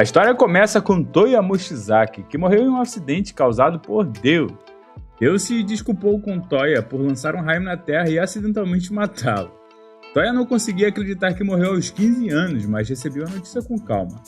A história começa com Toya Moshizaki, que morreu em um acidente causado por Deus. Deus se desculpou com Toya por lançar um raio na Terra e acidentalmente matá-lo. Toya não conseguia acreditar que morreu aos 15 anos, mas recebeu a notícia com calma.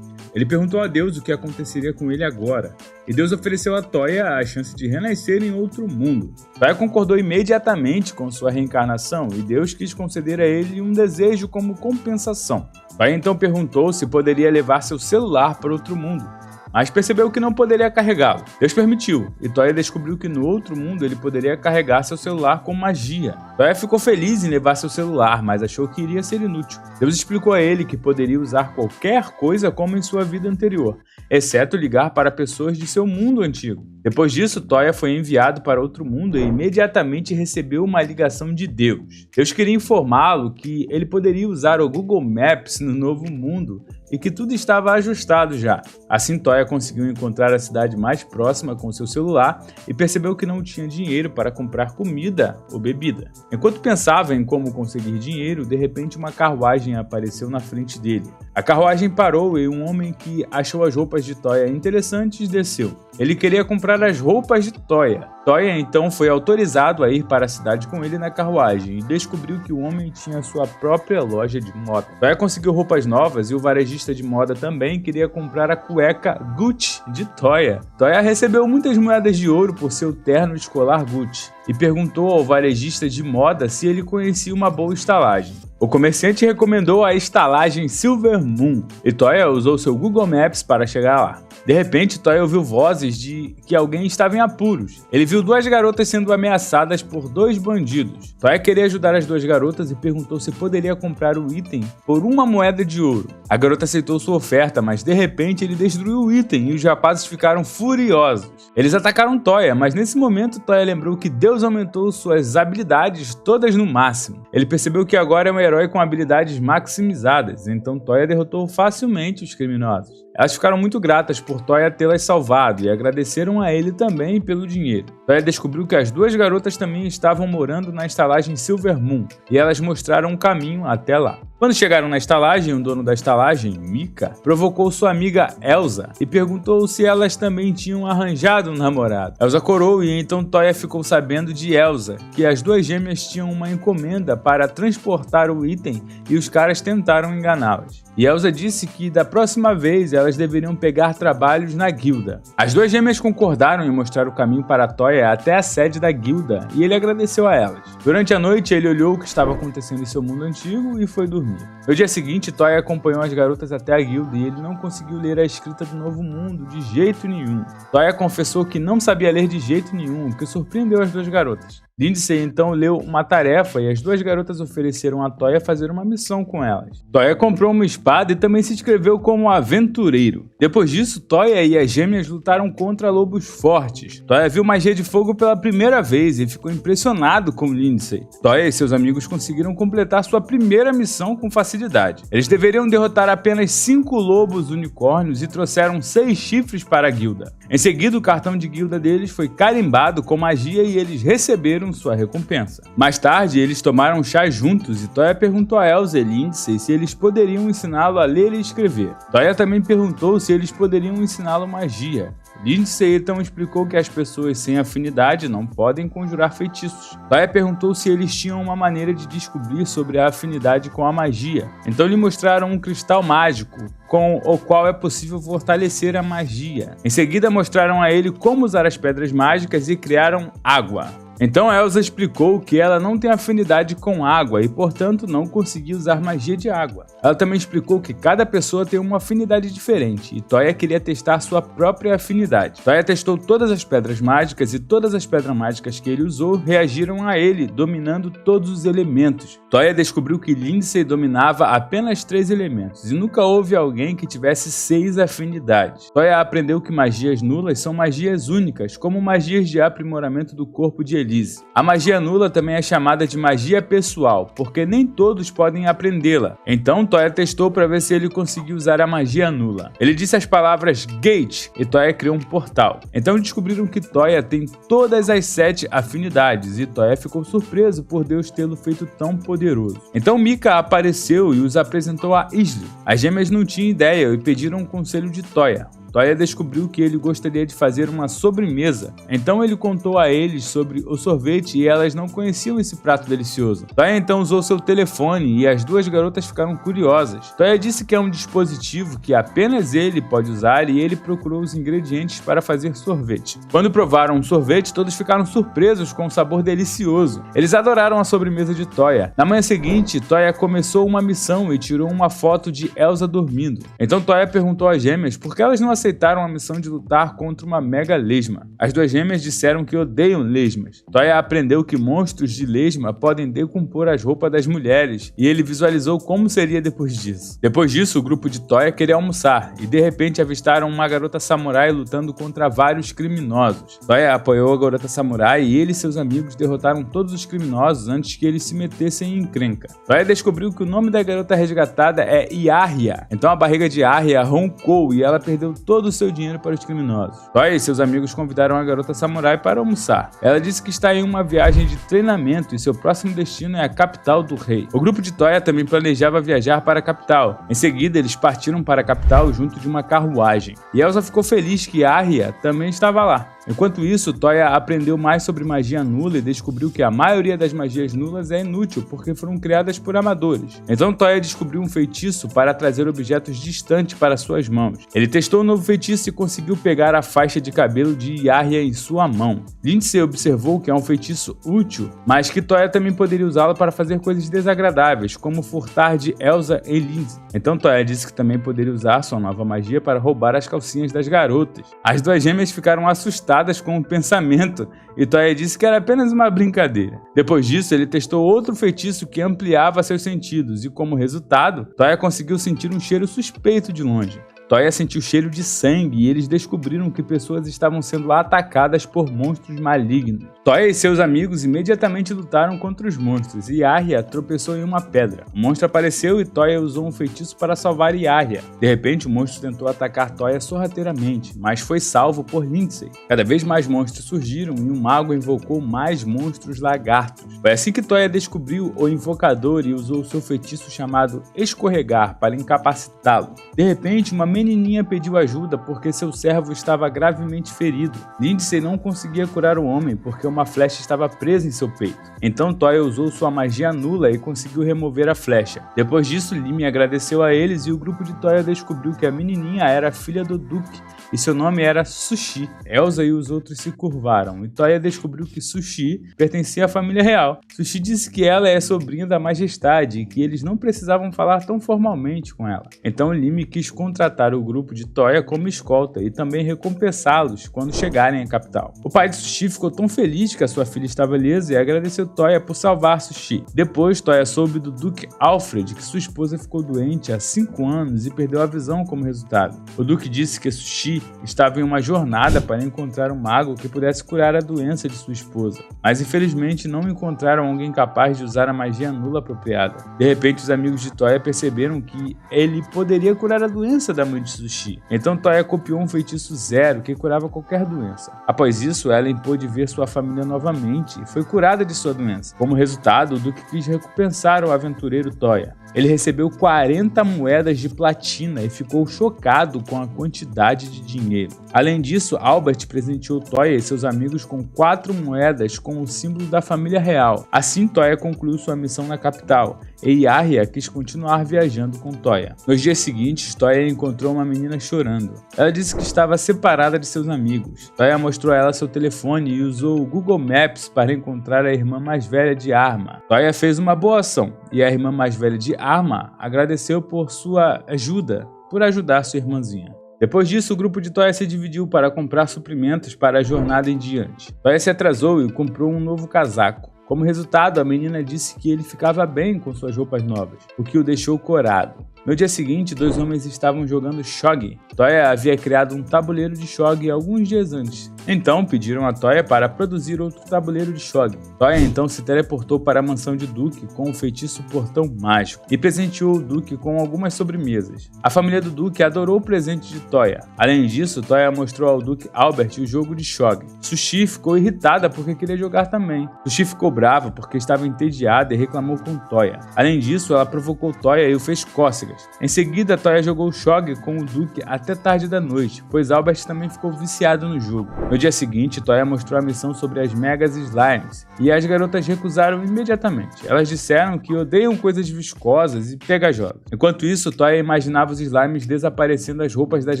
Ele perguntou a Deus o que aconteceria com ele agora, e Deus ofereceu a Toya a chance de renascer em outro mundo. Toya concordou imediatamente com sua reencarnação, e Deus quis conceder a ele um desejo como compensação. Toya então perguntou se poderia levar seu celular para outro mundo, mas percebeu que não poderia carregá-lo. Deus permitiu, e Toya descobriu que no outro mundo ele poderia carregar seu celular com magia. Toya ficou feliz em levar seu celular, mas achou que iria ser inútil. Deus explicou a ele que poderia usar qualquer coisa como em sua vida anterior, exceto ligar para pessoas de seu mundo antigo. Depois disso, Toya foi enviado para outro mundo e imediatamente recebeu uma ligação de Deus. Deus queria informá-lo que ele poderia usar o Google Maps no novo mundo e que tudo estava ajustado já. Assim, Toya conseguiu encontrar a cidade mais próxima com seu celular e percebeu que não tinha dinheiro para comprar comida ou bebida. Enquanto pensava em como conseguir dinheiro, de repente uma carruagem apareceu na frente dele. A carruagem parou e um homem que achou as roupas de Toya interessantes desceu. Ele queria comprar as roupas de Toya. Toya então foi autorizado a ir para a cidade com ele na carruagem e descobriu que o homem tinha sua própria loja de moda. Toya conseguiu roupas novas e o varejista de moda também queria comprar a cueca Gucci de Toya. Toya recebeu muitas moedas de ouro por seu terno escolar Gucci e perguntou ao varejista de moda se ele conhecia uma boa estalagem. O comerciante recomendou a estalagem Silver Moon e Toya usou seu Google Maps para chegar lá. De repente, Toya ouviu vozes de que alguém estava em apuros. Ele viu duas garotas sendo ameaçadas por dois bandidos. Toya queria ajudar as duas garotas e perguntou se poderia comprar o item por uma moeda de ouro. A garota aceitou sua oferta, mas de repente ele destruiu o item e os rapazes ficaram furiosos. Eles atacaram Toya, mas nesse momento Toya lembrou que Deus aumentou suas habilidades todas no máximo. Ele percebeu que agora é um herói com habilidades maximizadas, então Toya derrotou facilmente os criminosos. Elas ficaram muito gratas por Toya tê-las salvado e agradeceram a ele também pelo dinheiro. Toya descobriu que as duas garotas também estavam morando na estalagem Silver Moon e elas mostraram um caminho até lá. Quando chegaram na estalagem, o dono da estalagem, Mika, provocou sua amiga Elsa e perguntou se elas também tinham arranjado um namorado. Elsa corou e então Toya ficou sabendo de Elsa que as duas gêmeas tinham uma encomenda para transportar o item e os caras tentaram enganá-las. E Elsa disse que da próxima vez elas deveriam pegar trabalhos na guilda. As duas gêmeas concordaram em mostrar o caminho para Toya até a sede da guilda e ele agradeceu a elas. Durante a noite ele olhou o que estava acontecendo em seu mundo antigo e foi dormir. No dia seguinte, Toya acompanhou as garotas até a guilda e ele não conseguiu ler a escrita do novo mundo de jeito nenhum. Toya confessou que não sabia ler de jeito nenhum, o que surpreendeu as duas garotas. Lindsay então leu uma tarefa e as duas garotas ofereceram a Toya fazer uma missão com elas. Toya comprou uma espada e também se inscreveu como aventureiro. Depois disso, Toya e as gêmeas lutaram contra lobos fortes. Toya viu magia de fogo pela primeira vez e ficou impressionado com Lindsay. Toya e seus amigos conseguiram completar sua primeira missão com facilidade. Eles deveriam derrotar apenas 5 lobos unicórnios e trouxeram 6 chifres para a guilda. Em seguida, o cartão de guilda deles foi carimbado com magia e eles receberam sua recompensa. Mais tarde, eles tomaram chá juntos e Toya perguntou a Elsa e Lindsay se eles poderiam ensiná-lo a ler e escrever. Toya também perguntou se eles poderiam ensiná-lo magia. Lindsay então explicou que as pessoas sem afinidade não podem conjurar feitiços. Toya perguntou se eles tinham uma maneira de descobrir sobre a afinidade com a magia. Então lhe mostraram um cristal mágico, com o qual é possível fortalecer a magia. Em seguida mostraram a ele como usar as pedras mágicas e criaram água. Então Elsa explicou que ela não tem afinidade com água e, portanto, não conseguia usar magia de água. Ela também explicou que cada pessoa tem uma afinidade diferente e Toya queria testar sua própria afinidade. Toya testou todas as pedras mágicas e todas as pedras mágicas que ele usou reagiram a ele, dominando todos os elementos. Toya descobriu que Lindsay dominava apenas 3 elementos e nunca houve alguém que tivesse 6 afinidades. Toya aprendeu que magias nulas são magias únicas, como magias de aprimoramento do corpo de Elite. Elise. A magia nula também é chamada de magia pessoal, porque nem todos podem aprendê-la. Então Toya testou para ver se ele conseguia usar a magia nula. Ele disse as palavras Gate e Toya criou um portal. Então descobriram que Toya tem todas as 7 afinidades e Toya ficou surpreso por Deus tê-lo feito tão poderoso. Então Mika apareceu e os apresentou a Isley. As gêmeas não tinham ideia e pediram um conselho de Toya. Toya descobriu que ele gostaria de fazer uma sobremesa, então ele contou a eles sobre o sorvete e elas não conheciam esse prato delicioso. Toya então usou seu telefone e as duas garotas ficaram curiosas. Toya disse que é um dispositivo que apenas ele pode usar e ele procurou os ingredientes para fazer sorvete. Quando provaram o sorvete, todos ficaram surpresos com o sabor delicioso. Eles adoraram a sobremesa de Toya. Na manhã seguinte, Toya começou uma missão e tirou uma foto de Elsa dormindo. Então Toya perguntou às gêmeas por que elas não aceitaram a missão de lutar contra uma mega lesma. As duas gêmeas disseram que odeiam lesmas. Toya aprendeu que monstros de lesma podem decompor as roupas das mulheres e ele visualizou como seria depois disso. Depois disso, o grupo de Toya queria almoçar e de repente avistaram uma garota samurai lutando contra vários criminosos. Toya apoiou a garota samurai e ele e seus amigos derrotaram todos os criminosos antes que eles se metessem em encrenca. Toya descobriu que o nome da garota resgatada é Yarria. Então a barriga de Yarria roncou e ela perdeu todo o seu dinheiro para os criminosos. Toya e seus amigos convidaram a garota samurai para almoçar. Ela disse que está em uma viagem de treinamento e seu próximo destino é a capital do rei. O grupo de Toya também planejava viajar para a capital. Em seguida, eles partiram para a capital junto de uma carruagem. E Elsa ficou feliz que Arya também estava lá. Enquanto isso, Toya aprendeu mais sobre magia nula e descobriu que a maioria das magias nulas é inútil porque foram criadas por amadores. Então Toya descobriu um feitiço para trazer objetos distantes para suas mãos. Ele testou o novo feitiço e conseguiu pegar a faixa de cabelo de Yarria em sua mão. Lindsay observou que é um feitiço útil, mas que Toya também poderia usá-lo para fazer coisas desagradáveis, como furtar de Elsa e Lindsay. Então Toya disse que também poderia usar sua nova magia para roubar as calcinhas das garotas. As duas gêmeas ficaram assustadas com o pensamento e Toya disse que era apenas uma brincadeira. Depois disso, ele testou outro feitiço que ampliava seus sentidos e, como resultado, Toya conseguiu sentir um cheiro suspeito de longe. Toya sentiu cheiro de sangue e eles descobriram que pessoas estavam sendo atacadas por monstros malignos. Toya e seus amigos imediatamente lutaram contra os monstros e Yarria tropeçou em uma pedra. O monstro apareceu e Toya usou um feitiço para salvar Yarria. De repente, o monstro tentou atacar Toya sorrateiramente, mas foi salvo por Lindsay. Cada vez mais monstros surgiram e um mago invocou mais monstros lagartos. Foi assim que Toya descobriu o invocador e usou seu feitiço chamado Escorregar para incapacitá-lo. De repente, uma menininha pediu ajuda porque seu servo estava gravemente ferido. Lindsay não conseguia curar o homem porque uma flecha estava presa em seu peito. Então Toya usou sua magia nula e conseguiu remover a flecha. Depois disso, Limi agradeceu a eles e o grupo de Toya descobriu que a menininha era filha do Duque e seu nome era Sushi. Elsa e os outros se curvaram e Toya descobriu que Sushi pertencia à família real. Sushi disse que ela é sobrinha da majestade e que eles não precisavam falar tão formalmente com ela. Então Limi quis contratar o grupo de Toya como escolta e também recompensá-los quando chegarem à capital. O pai de Sushi ficou tão feliz que a sua filha estava ilesa e agradeceu Toya por salvar Sushi. Depois, Toya soube do Duque Alfred que sua esposa ficou doente há 5 anos e perdeu a visão como resultado. O Duque disse que Sushi estava em uma jornada para encontrar um mago que pudesse curar a doença de sua esposa, mas infelizmente não encontraram alguém capaz de usar a magia nula apropriada. De repente, os amigos de Toya perceberam que ele poderia curar a doença da mãe de Sushi. Então Toya copiou um feitiço zero que curava qualquer doença. Após isso, Ellen pôde ver sua família novamente e foi curada de sua doença. Como resultado, o Duque quis recompensar o aventureiro Toya. Ele recebeu 40 moedas de platina e ficou chocado com a quantidade de dinheiro. Além disso, Albert presenteou Toya e seus amigos com 4 moedas com o símbolo da família real. Assim, Toya concluiu sua missão na capital e Yarria quis continuar viajando com Toya. Nos dias seguintes, Toya encontrou uma menina chorando. Ela disse que estava separada de seus amigos. Toya mostrou a ela seu telefone e usou o Google Maps para encontrar a irmã mais velha de Arma. Toya fez uma boa ação e a irmã mais velha de Arma agradeceu por sua ajuda, por ajudar sua irmãzinha. Depois disso, o grupo de Toya se dividiu para comprar suprimentos para a jornada em diante. Toya se atrasou e comprou um novo casaco. Como resultado, a menina disse que ele ficava bem com suas roupas novas, o que o deixou corado. No dia seguinte, dois homens estavam jogando Shogi. Toya havia criado um tabuleiro de Shogi alguns dias antes. Então pediram a Toya para produzir outro tabuleiro de Shogi. Toya então se teleportou para a mansão de Duke com o feitiço Portão Mágico e presenteou o Duke com algumas sobremesas. A família do Duke adorou o presente de Toya. Além disso, Toya mostrou ao Duke Albert o jogo de Shogi. Sushi ficou irritada porque queria jogar também. Sushi ficou brava porque estava entediada e reclamou com Toya. Além disso, ela provocou Toya e o fez cócegas. Em seguida, Toya jogou Shogi com o Duke até tarde da noite, pois Albert também ficou viciado no jogo. No dia seguinte, Toya mostrou a missão sobre as Megas Slimes, e as garotas recusaram imediatamente. Elas disseram que odeiam coisas viscosas e pegajosas. Enquanto isso, Toya imaginava os slimes desaparecendo das roupas das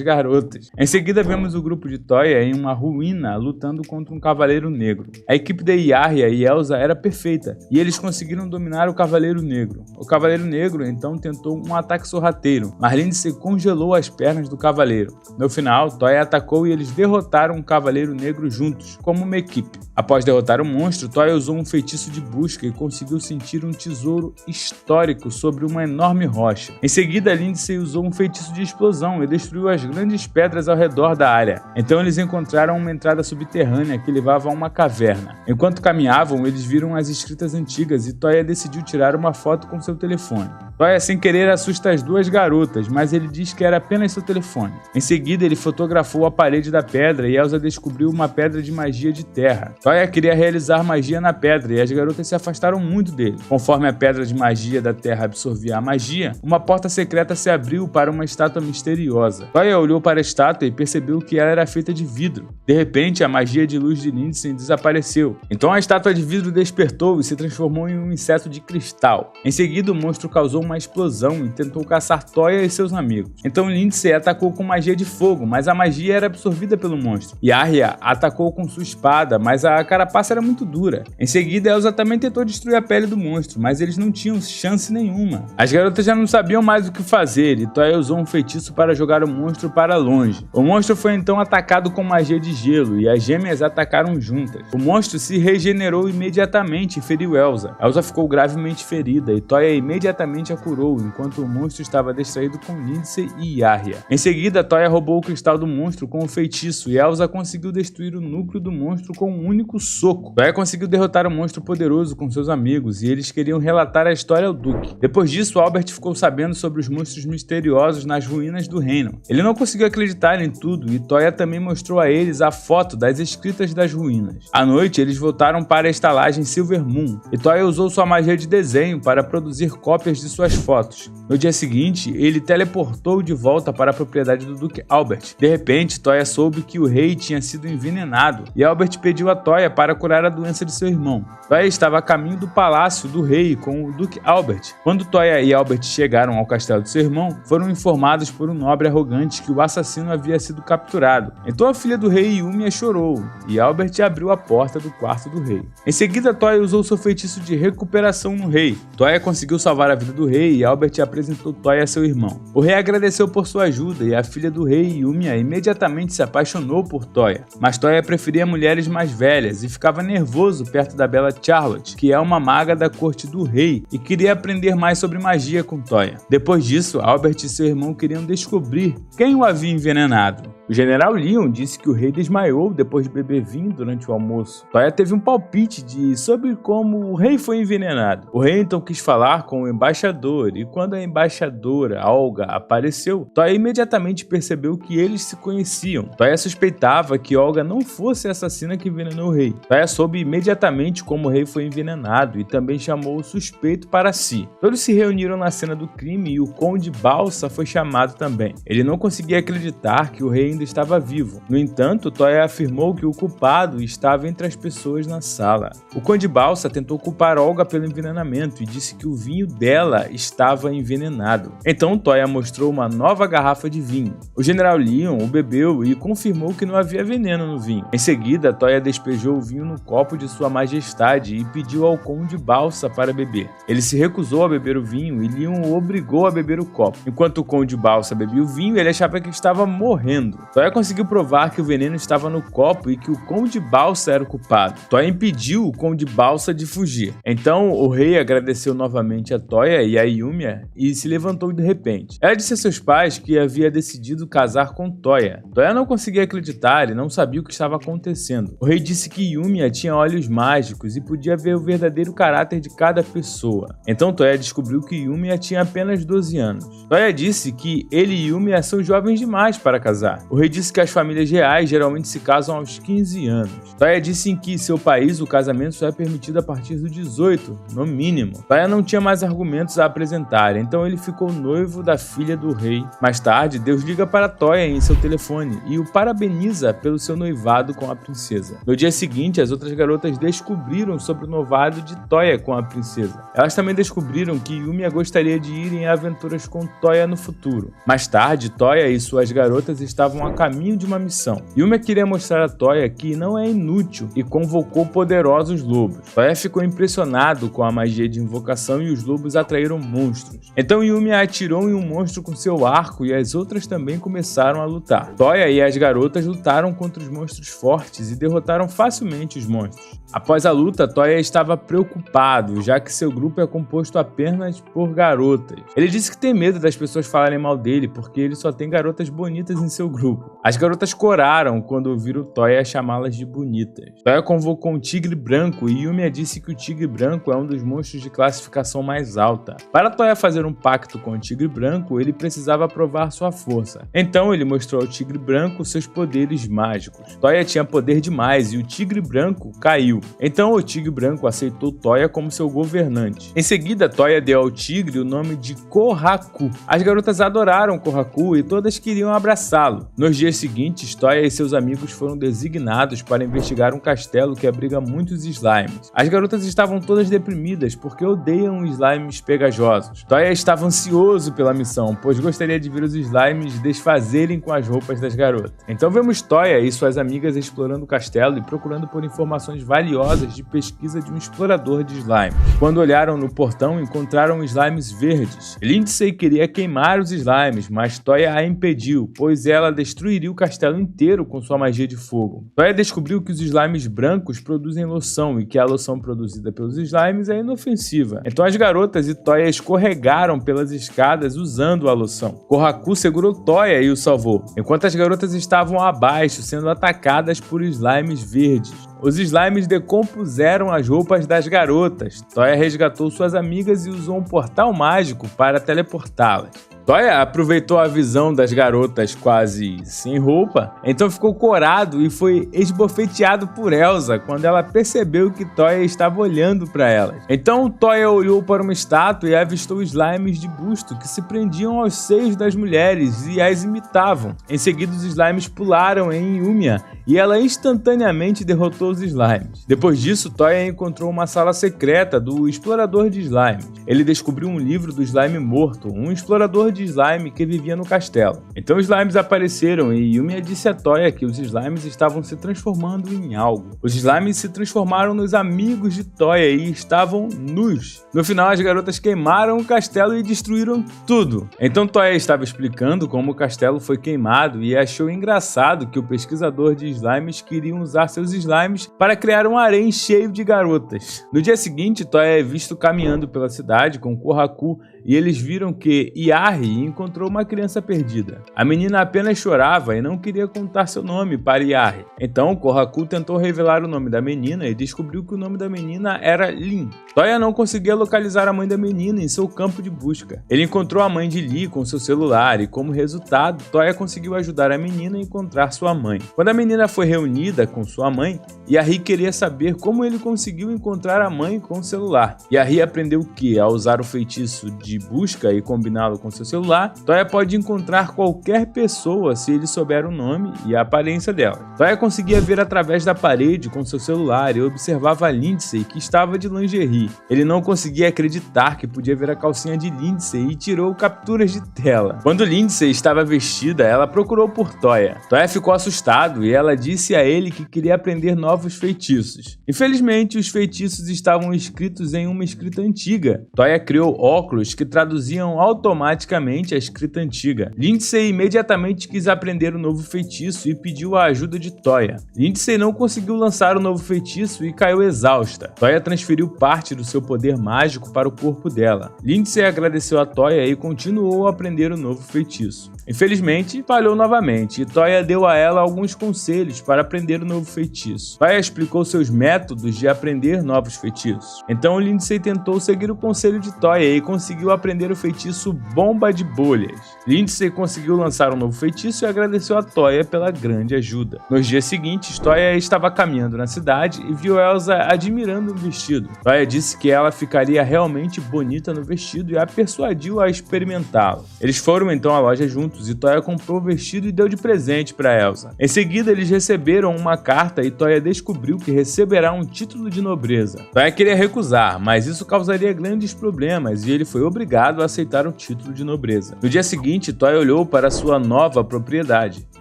garotas. Em seguida, vemos o grupo de Toya em uma ruína lutando contra um cavaleiro negro. A equipe de Yarria e Elsa era perfeita, e eles conseguiram dominar o cavaleiro negro. O cavaleiro negro então tentou um ataque sorrateiro, mas Lindsay congelou as pernas do cavaleiro. No final, Toya atacou e eles derrotaram o cavaleiro negro juntos, como uma equipe. Após derrotar o monstro, Toya usou um feitiço de busca e conseguiu sentir um tesouro histórico sobre uma enorme rocha. Em seguida, Lindsay usou um feitiço de explosão e destruiu as grandes pedras ao redor da área. Então eles encontraram uma entrada subterrânea que levava a uma caverna. Enquanto caminhavam, eles viram as escritas antigas e Toya decidiu tirar uma foto com seu telefone. Toya sem querer assusta as duas garotas, mas ele diz que era apenas seu telefone. Em seguida, ele fotografou a parede da pedra e Elsa descobriu uma pedra de magia de terra. Toya queria realizar magia na pedra e as garotas se afastaram muito dele. Conforme a pedra de magia da terra absorvia a magia, uma porta secreta se abriu para uma estátua misteriosa. Toya olhou para a estátua e percebeu que ela era feita de vidro. De repente, a magia de luz de Lindsay desapareceu. Então a estátua de vidro despertou e se transformou em um inseto de cristal. Em seguida, o monstro causou uma explosão e tentou caçar Toya e seus amigos. Então Lindsay atacou com magia de fogo, mas a magia era absorvida pelo monstro. Yarria atacou com sua espada, mas a carapaça era muito dura. Em seguida, Elsa também tentou destruir a pele do monstro, mas eles não tinham chance nenhuma. As garotas já não sabiam mais o que fazer e Toya usou um feitiço para jogar o monstro para longe. O monstro foi então atacado com magia de gelo e as gêmeas atacaram juntas. O monstro se regenerou imediatamente e feriu Elsa. Elsa ficou gravemente ferida e Toya imediatamente a curou, enquanto o monstro estava distraído com Lindsay e Yarria. Em seguida, Toya roubou o cristal do monstro com o feitiço e Elsa conseguiu destruir o núcleo do monstro com um único soco. Toya conseguiu derrotar o monstro poderoso com seus amigos e eles queriam relatar a história ao Duque. Depois disso, Albert ficou sabendo sobre os monstros misteriosos nas ruínas do reino. Ele não conseguiu acreditar em tudo e Toya também mostrou a eles a foto das escritas das ruínas. À noite, eles voltaram para a estalagem Silver Moon e Toya usou sua magia de desenho para produzir cópias de suas fotos. No dia seguinte, ele teleportou de volta para a propriedade do Duque Albert. De repente, Toya soube que o rei tinha sido envenenado e Albert pediu a Toya para curar a doença de seu irmão. Toya estava a caminho do palácio do rei com o Duque Albert. Quando Toya e Albert chegaram ao castelo de seu irmão, foram informados por um nobre arrogante que o assassino havia sido capturado. Então a filha do rei Yumia chorou e Albert abriu a porta do quarto do rei. Em seguida, Toya usou seu feitiço de recuperação no rei. Toya conseguiu salvar a vida do rei e Albert apresentou Toya a seu irmão. O rei agradeceu por sua ajuda e a filha do rei Yumia imediatamente se apaixonou por Toya. Mas Toya preferia mulheres mais velhas e ficava nervoso perto da bela Charlotte, que é uma maga da corte do rei e queria aprender mais sobre magia com Toya. Depois disso, Albert e seu irmão queriam descobrir quem o havia envenenado. O general Leon disse que o rei desmaiou depois de beber vinho durante o almoço. Toya teve um palpite sobre como o rei foi envenenado. O rei então quis falar com o embaixador e quando a embaixadora Olga apareceu, Toya imediatamente percebeu que eles se conheciam. Toya suspeitava que Olga não fosse a assassina que envenenou o rei. Toya soube imediatamente como o rei foi envenenado e também chamou o suspeito para si. Todos se reuniram na cena do crime e o Conde Balsa foi chamado também. Ele não conseguia acreditar que o rei ainda estava vivo. No entanto, Toya afirmou que o culpado estava entre as pessoas na sala. O Conde Balsa tentou culpar Olga pelo envenenamento e disse que o vinho dela estava envenenado. Então Toya mostrou uma nova garrafa de vinho. O general Leon o bebeu e confirmou que não havia veneno no vinho. Em seguida, Toya despejou o vinho no copo de sua majestade e pediu ao Conde Balsa para beber. Ele se recusou a beber o vinho e Leon o obrigou a beber o copo. Enquanto o Conde Balsa bebia o vinho, ele achava que estava morrendo. Toya conseguiu provar que o veneno estava no copo e que o Conde Balsa era o culpado. Toya impediu o Conde Balsa de fugir. Então o rei agradeceu novamente a Toya e a Yumiya e se levantou de repente. Ela disse a seus pais que havia decidido casar com Toya. Toya não conseguia acreditar e não sabia o que estava acontecendo. O rei disse que Yumiya tinha olhos mágicos e podia ver o verdadeiro caráter de cada pessoa. Então Toya descobriu que Yumiya tinha apenas 12 anos. Toya disse que ele e Yumiya são jovens demais para casar. O rei disse que as famílias reais geralmente se casam aos 15 anos. Toya disse que em seu país o casamento só é permitido a partir dos 18, no mínimo. Toya não tinha mais argumentos a apresentar, então ele ficou noivo da filha do rei. Mais tarde, Deus liga para Toya em seu telefone e o parabeniza pelo seu noivado com a princesa. No dia seguinte, as outras garotas descobriram sobre o noivado de Toya com a princesa. Elas também descobriram que Yumiya gostaria de ir em aventuras com Toya no futuro. Mais tarde, Toya e suas garotas estavam a caminho de uma missão. Yumiya queria mostrar a Toya que não é inútil e convocou poderosos lobos. Toya ficou impressionado com a magia de invocação e os lobos atraíram monstros. Então Yumiya atirou em um monstro com seu arco e as outras também começaram a lutar. Toya e as garotas lutaram contra os monstros fortes e derrotaram facilmente os monstros. Após a luta, Toya estava preocupado, já que seu grupo é composto apenas por garotas. Ele disse que tem medo das pessoas falarem mal dele, porque ele só tem garotas bonitas em seu grupo. As garotas coraram quando ouviram Toya chamá-las de bonitas. Toya convocou um tigre branco e Yumiya disse que o tigre branco é um dos monstros de classificação mais alta. Para Toya fazer um pacto com o tigre branco, ele precisava provar sua força. Então ele mostrou ao tigre branco seus poderes mágicos. Toya tinha poder demais e o tigre branco caiu. Então o tigre branco aceitou Toya como seu governante. Em seguida, Toya deu ao tigre o nome de Kohaku. As garotas adoraram Kohaku e todas queriam abraçá-lo. Nos dias seguintes, Toya e seus amigos foram designados para investigar um castelo que abriga muitos slimes. As garotas estavam todas deprimidas porque odeiam slimes pegajosos. Toya estava ansioso pela missão, pois gostaria de ver os slimes desfazerem com as roupas das garotas. Então vemos Toya e suas amigas explorando o castelo e procurando por informações valiosas de pesquisa de um explorador de slime. Quando olharam no portão, encontraram slimes verdes. Lindsay queria queimar os slimes, mas Toya a impediu, pois ela destruiria o castelo inteiro com sua magia de fogo. Toya descobriu que os slimes brancos produzem loção e que a loção produzida pelos slimes é inofensiva. Então as garotas e Toya escorregaram pelas escadas usando a loção. Kohaku segurou Toya e o salvou, enquanto as garotas estavam abaixo sendo atacadas por slimes verdes. Os slimes decompuseram as roupas das garotas. Toya resgatou suas amigas e usou um portal mágico para teleportá-las. Toya aproveitou a visão das garotas quase sem roupa, então ficou corado e foi esbofeteado por Elsa quando ela percebeu que Toya estava olhando para elas. Então Toya olhou para uma estátua e avistou slimes de busto que se prendiam aos seios das mulheres e as imitavam. Em seguida, os slimes pularam em Yumiya e ela instantaneamente derrotou os slimes. Depois disso, Toya encontrou uma sala secreta do explorador de slimes. Ele descobriu um livro do slime morto, um explorador de slime que vivia no castelo. Então os slimes apareceram e Yumiya disse a Toya que os slimes estavam se transformando em algo. Os slimes se transformaram nos amigos de Toya e estavam nus. No final, as garotas queimaram o castelo e destruíram tudo. Então Toya estava explicando como o castelo foi queimado e achou engraçado que o pesquisador de slimes queria usar seus slimes para criar um harém cheio de garotas. No dia seguinte, Toya é visto caminhando pela cidade com Kohaku e eles viram que Yari encontrou uma criança perdida. A menina apenas chorava e não queria contar seu nome para Yari. Então Kohaku tentou revelar o nome da menina e descobriu que o nome da menina era Lin. Toya não conseguia localizar a mãe da menina em seu campo de busca. Ele encontrou a mãe de Lee com seu celular e, como resultado, Toya conseguiu ajudar a menina a encontrar sua mãe. Quando a menina foi reunida com sua mãe, Yari queria saber como ele conseguiu encontrar a mãe com o celular. Yari aprendeu que, ao usar o feitiço de busca e combiná-lo com seu celular, Toya pode encontrar qualquer pessoa se ele souber o nome e a aparência dela. Toya conseguia ver através da parede com seu celular e observava a Lindsay, que estava de lingerie. Ele não conseguia acreditar que podia ver a calcinha de Lindsay e tirou capturas de tela. Quando Lindsay estava vestida, ela procurou por Toya. Toya ficou assustado e ela disse a ele que queria aprender novos feitiços. Infelizmente, os feitiços estavam escritos em uma escrita antiga. Toya criou óculos que traduziam automaticamente a escrita antiga. Lindsay imediatamente quis aprender o novo feitiço e pediu a ajuda de Toya. Lindsay não conseguiu lançar o novo feitiço e caiu exausta. Toya transferiu parte do seu poder mágico para o corpo dela. Lindsay agradeceu a Toya e continuou a aprender o novo feitiço. Infelizmente, falhou novamente e Toya deu a ela alguns conselhos para aprender o novo feitiço. Toya explicou seus métodos de aprender novos feitiços. Então Lindsay tentou seguir o conselho de Toya e conseguiu aprender o feitiço Bomba de Bolhas. Lindsay conseguiu lançar um novo feitiço e agradeceu a Toya pela grande ajuda. Nos dias seguintes, Toya estava caminhando na cidade e viu Elsa admirando o vestido. Toya disse que ela ficaria realmente bonita no vestido e a persuadiu a experimentá-lo. Eles foram então à loja juntos e Toya comprou o vestido e deu de presente para Elsa. Em seguida, eles receberam uma carta e Toya descobriu que receberá um título de nobreza. Toya queria recusar, mas isso causaria grandes problemas e ele foi obrigado a aceitar o título de nobreza. No dia seguinte, Toya olhou para sua nova propriedade.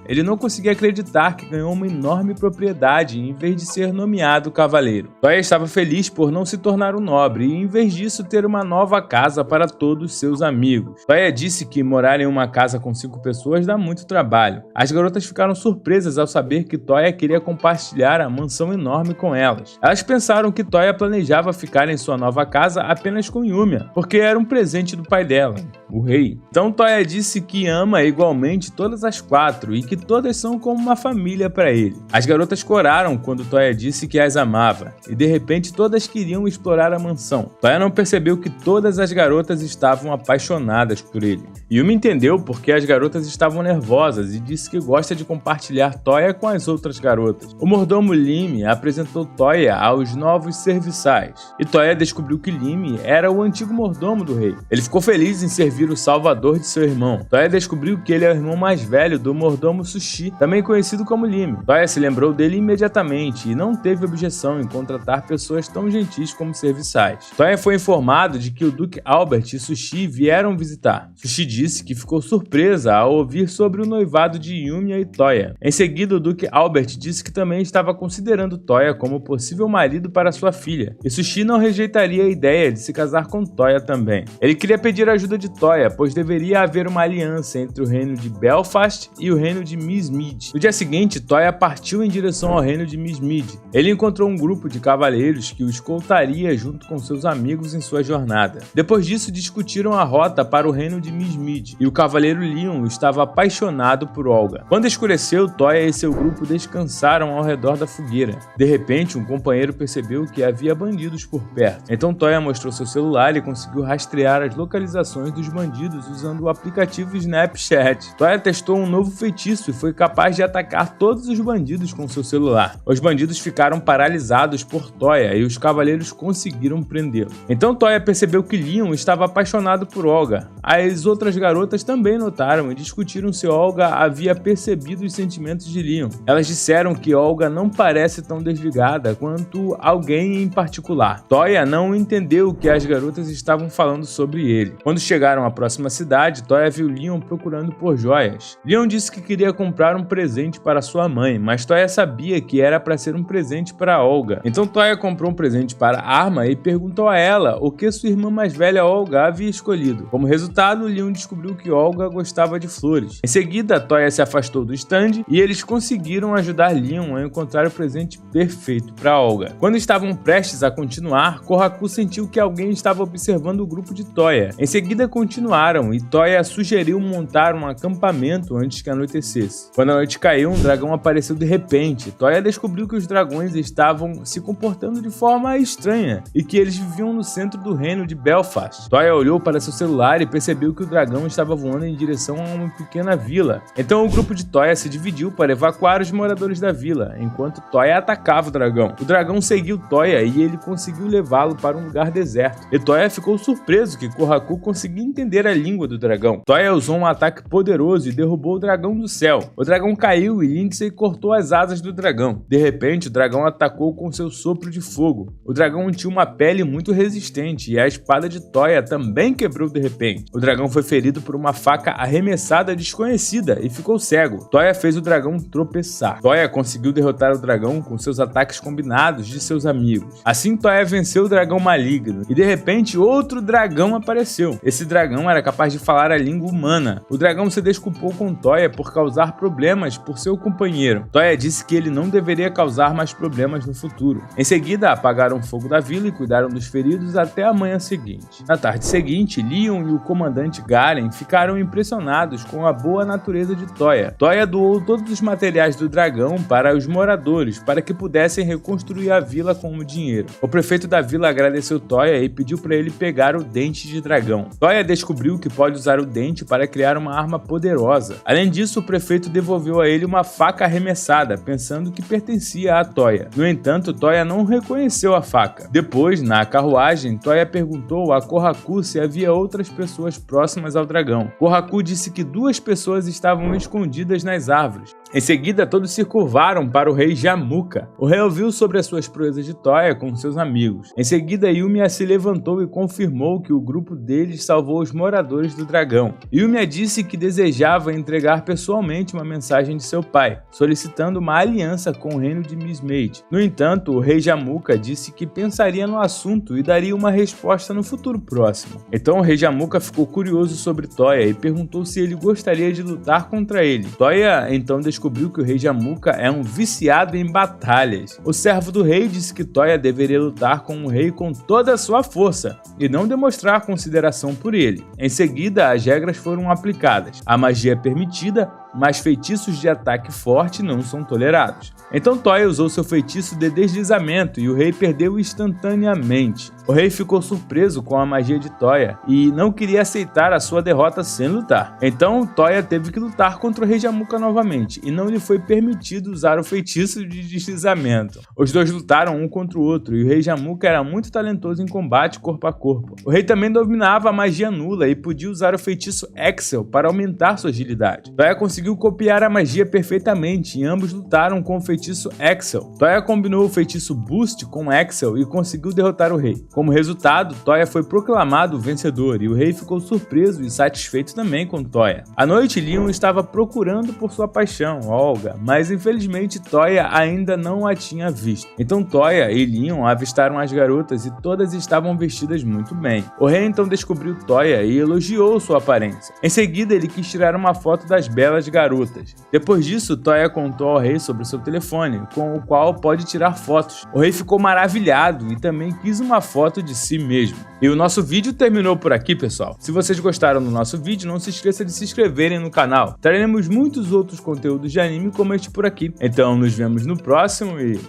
Ele não conseguia acreditar que ganhou uma enorme propriedade em vez de ser nomeado cavaleiro. Toya estava feliz por não se tornar um nobre e, em vez disso, ter uma nova casa para todos seus amigos. Toya disse que morar em uma casa com 5 pessoas dá muito trabalho. As garotas ficaram surpresas ao saber que Toya queria compartilhar a mansão enorme com elas. Elas pensaram que Toya planejava ficar em sua nova casa apenas com Yumiya, porque era um presente do pai dela, o rei. Então Toya disse que ama igualmente todas as 4 e que todas são como uma família para ele. As garotas coraram quando Toya disse que as amava, e de repente todas queriam explorar a mansão. Toya não percebeu que todas as garotas estavam apaixonadas por ele. Yumi entendeu porque as garotas estavam nervosas e disse que gosta de compartilhar Toya com as outras garotas. O mordomo Lime apresentou Toya aos novos serviçais, e Toya descobriu que Lime era o antigo mordomo do rei. Ele ficou feliz em servir o salvador de seu irmão. Toya descobriu que ele é o irmão mais velho do mordomo Sushi, também conhecido como Lime. Toya se lembrou dele imediatamente e não teve objeção em contratar pessoas tão gentis como serviçais. Toya foi informado de que o Duque Albert e Sushi vieram visitar. Sushi disse que ficou surpresa ao ouvir sobre o noivado de Yumiya e Toya. Em seguida, o Duque Albert disse que também estava considerando Toya como possível marido para sua filha, e Sushi não rejeitaria a ideia de se casar com Toya também. Ele queria pedir a ajuda de Toya, pois deveria haver uma aliança entre o reino de Belfast e o reino de Mismid. No dia seguinte, Toya partiu em direção ao reino de Mismid. Ele encontrou um grupo de cavaleiros que o escoltaria junto com seus amigos em sua jornada. Depois disso, discutiram a rota para o reino de Mismid, e o cavaleiro Leon estava apaixonado por Olga. Quando escureceu, Toya e seu grupo descansaram ao redor da fogueira. De repente, um companheiro percebeu que havia bandidos por perto. Então Toya mostrou seu celular e conseguiu rastrear as localizações dos bandidos usando o aplicativo Snapchat. Toya testou um novo feitiço e foi capaz de atacar todos os bandidos com seu celular. Os bandidos ficaram paralisados por Toya e os cavaleiros conseguiram prendê-lo. Então Toya percebeu que Leon estava apaixonado por Olga. As outras garotas também notaram e discutiram se Olga havia percebido os sentimentos de Leon. Elas disseram que Olga não parece tão desligada quanto alguém em particular. Toya não entendeu o que as garotas estavam falando sobre ele. Quando chegaram à próxima cidade, Toya viu Leon procurando por joias. Leon disse que queria comprar um presente para sua mãe, mas Toya sabia que era para ser um presente para Olga. Então Toya comprou um presente para Arma e perguntou a ela o que sua irmã mais velha Olga havia escolhido. Como resultado, Leon descobriu que Olga gostava de flores. Em seguida, Toya se afastou do stand e eles conseguiram ajudar Leon a encontrar o presente perfeito para Olga. Quando estavam prestes a continuar, Kohaku sentiu que alguém estava observando o grupo de Toya. Em seguida continuaram e Toya sugeriu montar um acampamento antes que anoitecesse. Quando a noite caiu, um dragão apareceu de repente. Toya descobriu que os dragões estavam se comportando de forma estranha e que eles viviam no centro do reino de Belfast. Toya olhou para seu celular e percebeu que o dragão estava voando em direção a uma pequena vila. Então o grupo de Toya se dividiu para evacuar os moradores da vila, enquanto Toya atacava o dragão. O dragão seguiu Toya e ele conseguiu levá-lo para um lugar deserto. E Toya ficou surpreso que Kohaku conseguia entender a língua do dragão. Toya usou um ataque poderoso e derrubou o dragão do céu. céu. O dragão caiu e Lindsay cortou as asas do dragão. De repente, o dragão atacou com seu sopro de fogo. O dragão tinha uma pele muito resistente e a espada de Toya também quebrou de repente. O dragão foi ferido por uma faca arremessada desconhecida e ficou cego. Toya fez o dragão tropeçar. Toya conseguiu derrotar o dragão com seus ataques combinados de seus amigos. Assim, Toya venceu o dragão maligno e de repente outro dragão apareceu. Esse dragão era capaz de falar a língua humana. O dragão se desculpou com Toya por causar problemas por seu companheiro. Toya disse que ele não deveria causar mais problemas no futuro. Em seguida, apagaram o fogo da vila e cuidaram dos feridos até a manhã seguinte. Na tarde seguinte, Leon e o comandante Garen ficaram impressionados com a boa natureza de Toya. Toya doou todos os materiais do dragão para os moradores para que pudessem reconstruir a vila com o dinheiro. O prefeito da vila agradeceu Toya e pediu para ele pegar o dente de dragão. Toya descobriu que pode usar o dente para criar uma arma poderosa. Além disso, o prefeito devolveu a ele uma faca arremessada, pensando que pertencia a Toya. No entanto, Toya não reconheceu a faca. Depois, na carruagem, Toya perguntou a Kohaku se havia outras pessoas próximas ao dragão. Kohaku disse que 2 pessoas estavam escondidas nas árvores. Em seguida, todos se curvaram para o rei Jamuka. O rei ouviu sobre as suas proezas de Toya com seus amigos. Em seguida, Yumiya se levantou e confirmou que o grupo deles salvou os moradores do dragão. Yumiya disse que desejava entregar pessoalmente uma mensagem de seu pai, solicitando uma aliança com o reino de Mistmaid. No entanto, o rei Jamuka disse que pensaria no assunto e daria uma resposta no futuro próximo. Então o rei Jamuka ficou curioso sobre Toya e perguntou se ele gostaria de lutar contra ele. Toya então descobriu que o rei Jamuka é um viciado em batalhas. O servo do rei disse que Toya deveria lutar com o rei com toda a sua força e não demonstrar consideração por ele. Em seguida, as regras foram aplicadas. A magia é permitida, mas feitiços de ataque forte não são tolerados. Então Toya usou seu feitiço de deslizamento e o rei perdeu instantaneamente. O rei ficou surpreso com a magia de Toya e não queria aceitar a sua derrota sem lutar. Então Toya teve que lutar contra o rei Jamuka novamente e não lhe foi permitido usar o feitiço de deslizamento. Os dois lutaram um contra o outro e o rei Jamuka era muito talentoso em combate corpo a corpo. O rei também dominava a magia nula e podia usar o feitiço Excel para aumentar sua agilidade. Toya conseguiu copiar a magia perfeitamente e ambos lutaram com o feitiço Excel. Toya combinou o feitiço Boost com Excel e conseguiu derrotar o rei. Como resultado, Toya foi proclamado vencedor e o rei ficou surpreso e satisfeito também com Toya. À noite, Leon estava procurando por sua paixão, Olga, mas infelizmente Toya ainda não a tinha visto. Então Toya e Leon avistaram as garotas e todas estavam vestidas muito bem. O rei então descobriu Toya e elogiou sua aparência. Em seguida, ele quis tirar uma foto das belas garotas. Depois disso, Toya contou ao rei sobre seu telefone, com o qual pode tirar fotos. O rei ficou maravilhado e também quis uma foto de si mesmo. E o nosso vídeo terminou por aqui, pessoal. Se vocês gostaram do nosso vídeo, não se esqueça de se inscreverem no canal. Traremos muitos outros conteúdos de anime como este por aqui. Então nos vemos no próximo e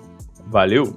valeu!